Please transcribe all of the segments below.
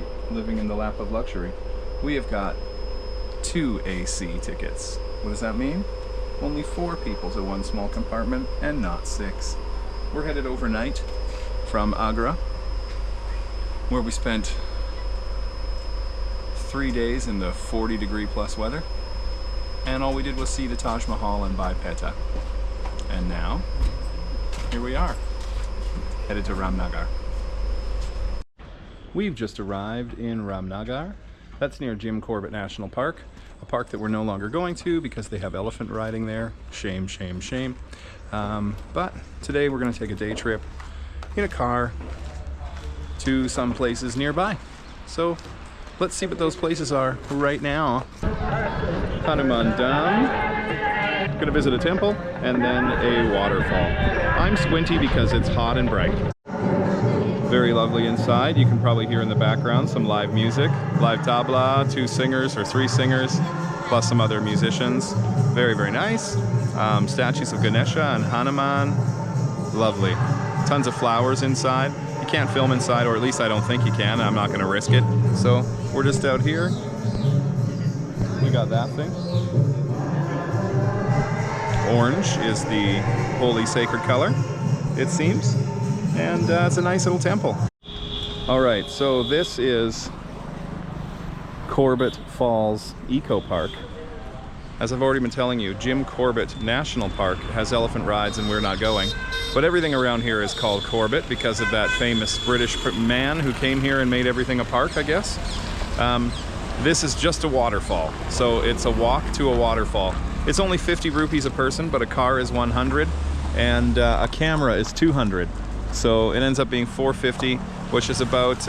right, living in the lap of luxury. We have got 2 AC tickets. What does that mean? Only 4 people to one small compartment and not 6. We're headed overnight from Agra, where we spent 3 days in the 40-degree-plus weather, and all we did was see the Taj Mahal and buy peta. And now, here we are, headed to Ramnagar. We've just arrived in Ramnagar. That's near Jim Corbett National Park, a park that we're no longer going to because they have elephant riding there. Shame, shame, shame. But today we're going to take a day trip in a car to some places nearby. So let's see what those places are right now. Hanuman Dam. Gonna visit a temple and then a waterfall. I'm squinty because it's hot and bright. Very lovely inside. You can probably hear in the background some live music. Live tabla, 2 singers or 3 singers, plus some other musicians. Very, very nice. Statues of Ganesha and Hanuman. Lovely. Tons of flowers inside. You can't film inside, or at least I don't think you can. I'm not going to risk it. So we're just out here. We got that thing. Orange is the holy sacred color, it seems. And it's a nice little temple. All right, so this is Corbett Falls Eco Park. As I've already been telling you, Jim Corbett National Park has elephant rides and we're not going. But everything around here is called Corbett because of that famous British man who came here and made everything a park, I guess. This is just a waterfall, so it's a walk to a waterfall. It's only 50 rupees a person, but a car is 100 and a camera is 200. So it ends up being 450, which is about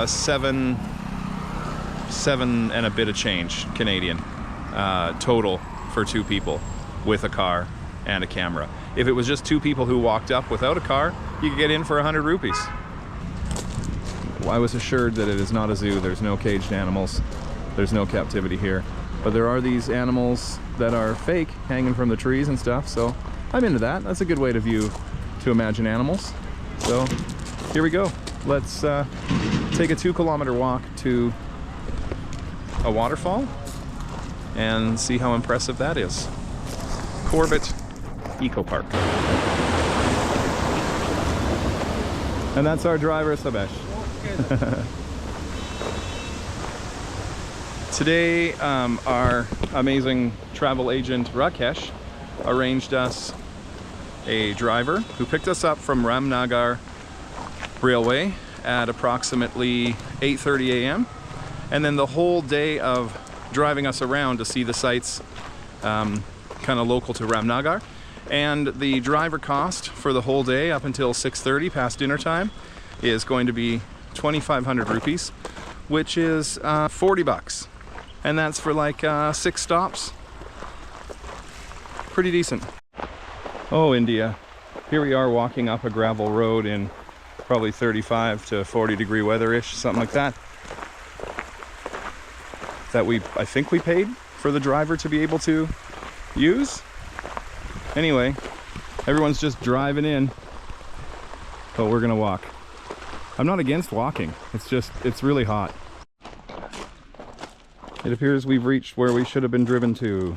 seven and a bit of change Canadian total for 2 people with a car and a camera. If it was just 2 people who walked up without a car, you could get in for 100 rupees. I was assured that it is not a zoo. There's no caged animals. There's no captivity here. But there are these animals that are fake hanging from the trees and stuff, so I'm into that. That's a good way to imagine animals. So here we go. Let's take a 2-kilometer walk to a waterfall and see how impressive that is. Corbett Eco Park. And that's our driver, Sabesh. Today, our amazing travel agent Rakesh arranged us a driver who picked us up from Ramnagar Railway at approximately 8:30 a.m. and then the whole day of driving us around to see the sites kind of local to Ramnagar. And the driver cost for the whole day up until 6:30 past dinner time is going to be 2,500 rupees, which is 40 bucks. And that's for like 6 stops. Pretty decent. Oh, India. Here we are walking up a gravel road in probably 35 to 40 degree weather-ish, something like that. That I think we paid for the driver to be able to use. Anyway, everyone's just driving in, but we're gonna walk. I'm not against walking, it's really hot. It appears we've reached where we should have been driven to.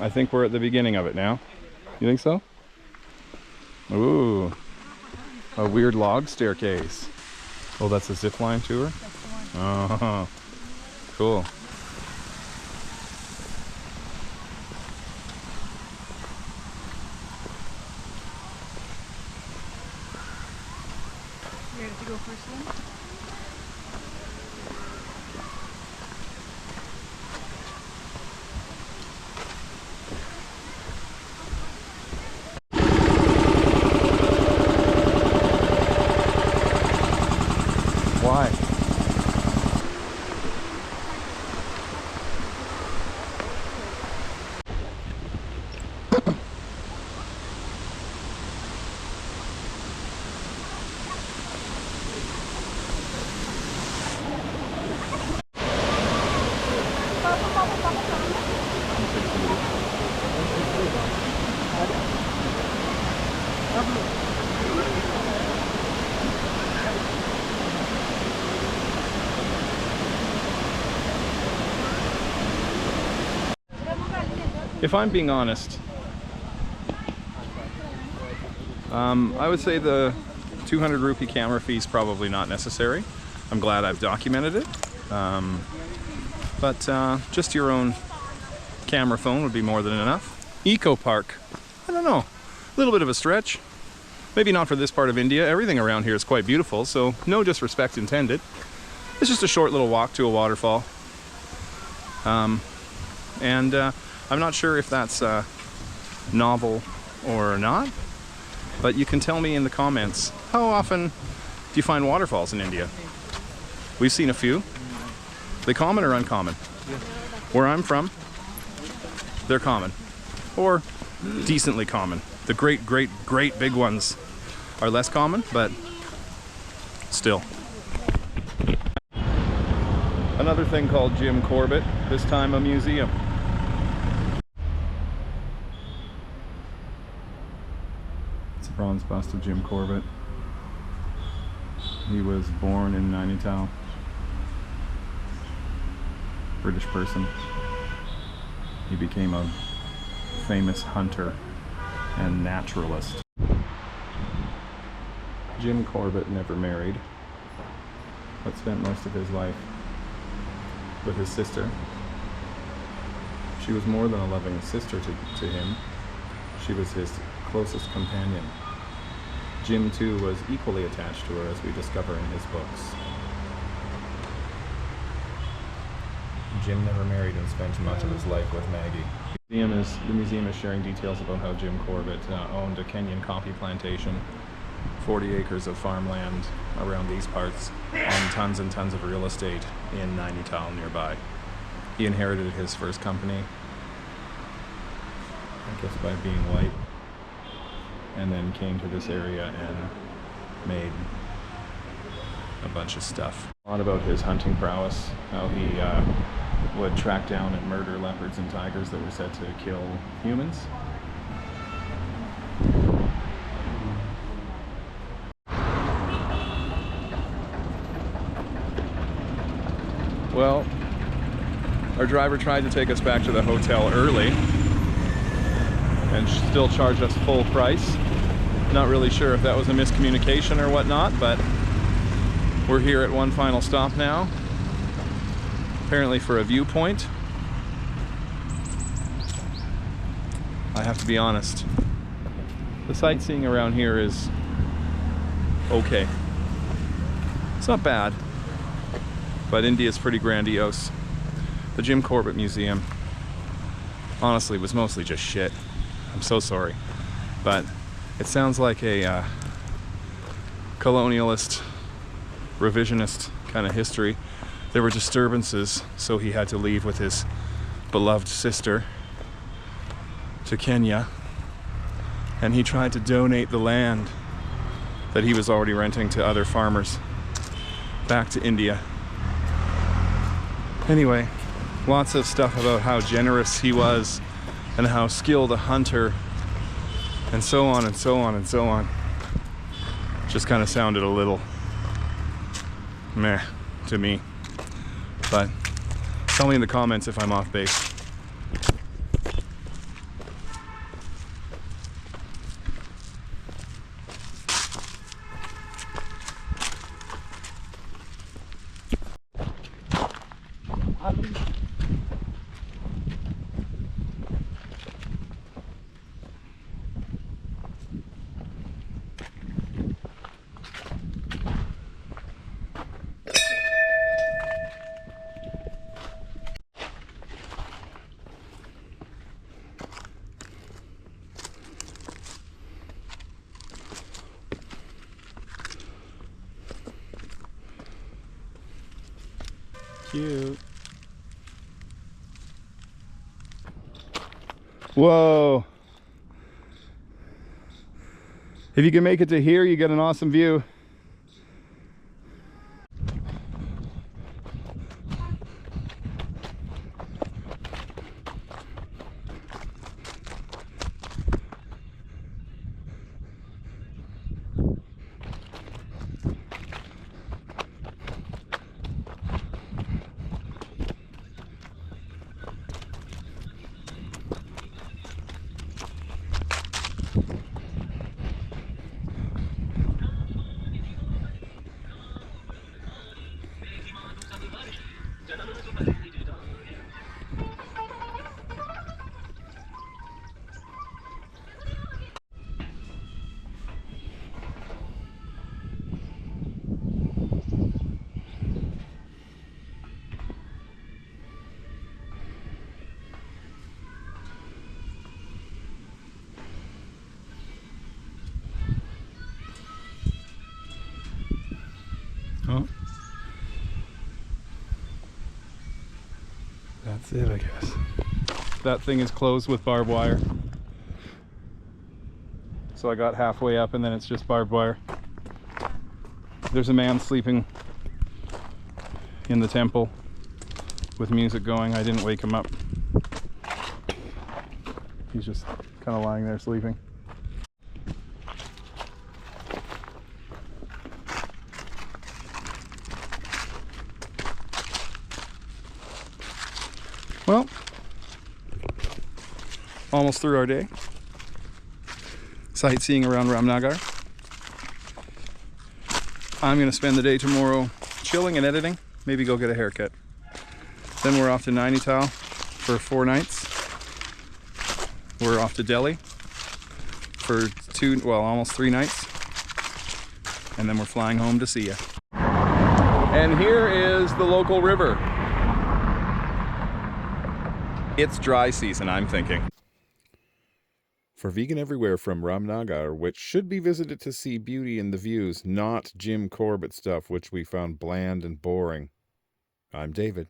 I think we're at the beginning of it now. You think so? Ooh, a weird log staircase. Oh, that's a zip line tour? Oh, cool. You ready to go first then? Why? If I'm being honest, I would say the 200 rupee camera fee is probably not necessary. I'm glad I've documented it. But just your own camera phone would be more than enough. Eco Park, I don't know, a little bit of a stretch. Maybe not for this part of India. Everything around here is quite beautiful, so no disrespect intended. It's just a short little walk to a waterfall. I'm not sure if that's novel or not, but you can tell me in the comments, how often do you find waterfalls in India? We've seen a few. They common or uncommon? Where I'm from, they're common, or decently common. The great big ones are less common, but still. Another thing called Jim Corbett, this time a museum. It's a bronze bust of Jim Corbett. He was born in Nainital. British person. He became a famous hunter and naturalist. Jim Corbett never married, but spent most of his life with his sister. She was more than a loving sister to him. She was his closest companion. Jim too was equally attached to her, as we discover in his books. Jim never married and spent much of his life with Maggie. The museum is sharing details about how Jim Corbett owned a Kenyan coffee plantation, 40 acres of farmland around these parts, and tons of real estate in Nainital nearby. He inherited his first company, I guess by being white, and then came to this area and made a bunch of stuff. A lot about his hunting prowess, how he would track down and murder leopards and tigers that were said to kill humans. Well, our driver tried to take us back to the hotel early and still charged us full price. Not really sure if that was a miscommunication or whatnot, but we're here at one final stop now, apparently for a viewpoint. I have to be honest, the sightseeing around here is okay. It's not bad, but India's pretty grandiose. The Jim Corbett Museum, honestly, was mostly just shit. I'm so sorry, but it sounds like a colonialist, revisionist kind of history. There were disturbances, so he had to leave with his beloved sister to Kenya, and he tried to donate the land that he was already renting to other farmers back to India. Anyway, lots of stuff about how generous he was and how skilled a hunter, and so on and so on and so on. Just kind of sounded a little meh to me. But tell me in the comments if I'm off base. Cute. Whoa. If you can make it to here, you get an awesome view. That's it, I guess. That thing is closed with barbed wire. So I got halfway up and then it's just barbed wire. There's a man sleeping in the temple with music going. I didn't wake him up. He's just kind of lying there sleeping. Well, almost through our day. Sightseeing around Ramnagar. I'm going to spend the day tomorrow chilling and editing. Maybe go get a haircut. Then we're off to Nainital for 4 nights. We're off to Delhi for almost 3 nights. And then we're flying home to see you. And here is the local river. It's dry season, I'm thinking. For Vegan Everywhere from Ramnagar, which should be visited to see beauty in the views, not Jim Corbett stuff, which we found bland and boring. I'm David.